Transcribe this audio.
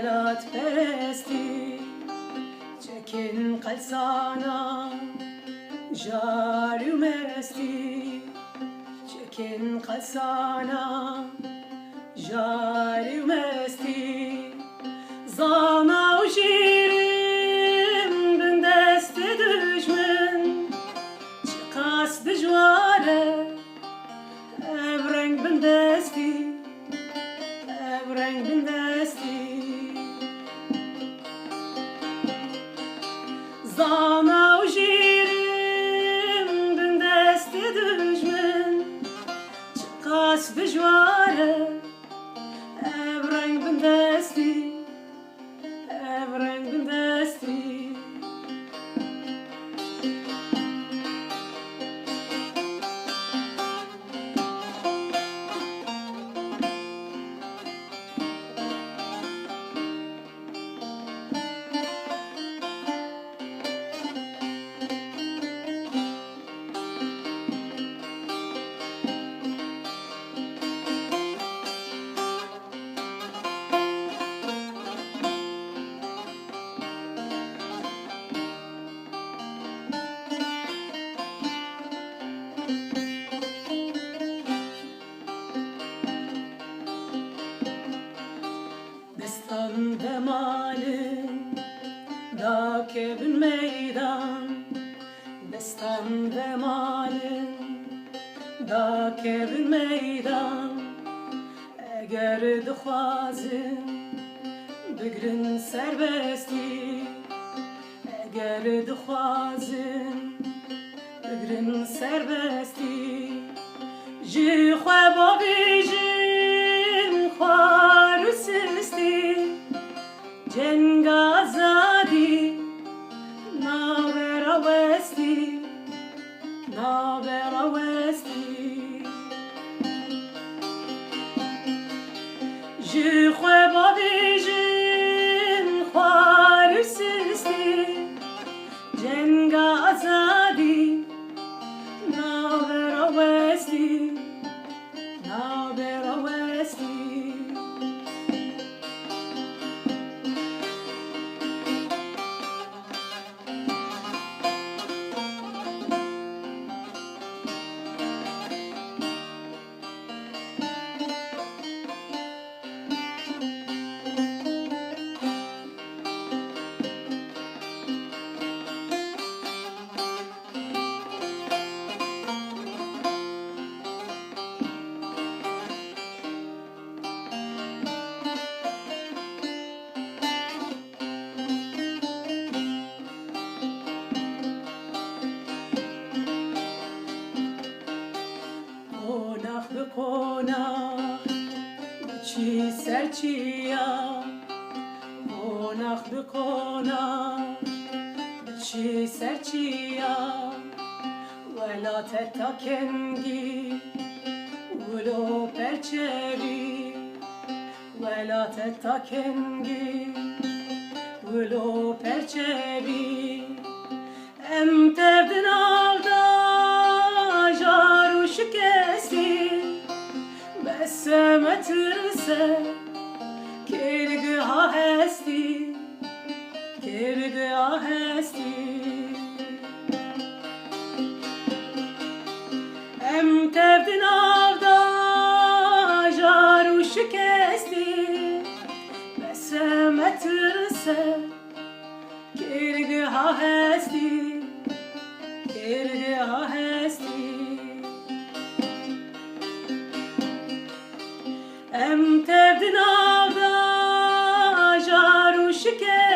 ولات پرستی چکن قلسانا جارو مستی چکن قلسانا جارو مستی زانا و شیرین بندست دشمن چه قصد جواره ابرنگ بندستی ابرنگ بندستی زانا و شیرین بندست دشمن چه قصد جواره ابرنگ بندستی ابرنگ بندستی دستان مالن دا که بن میدان دستان مالن دا که بن میدان اگر دخوازن بگرن سربستی اگر دخوازن بگرن سربستی جی خواه بیجن خواه سستی جنگ آزادی نابرا وستی نابرا وستی جی خواه بیجن خواه سستی جنگ آزادی نابرا وستی نابرا وستی قوناخ بچی سرچیا قوناخ بقوناخ بچی سرچیا ولا تتاکنگی ولو پرچبی ولا تتاکنگی ولو پرچبی ام تبدن آودا جارو شکستی بس ما ترسه کرگه ها هستی کرگه ها هستی ام تبدن آودا جارو شکستی بس ما ترسه کرگه ها هستی کرگه ها هستی ام تبدن آودا جارو شکستی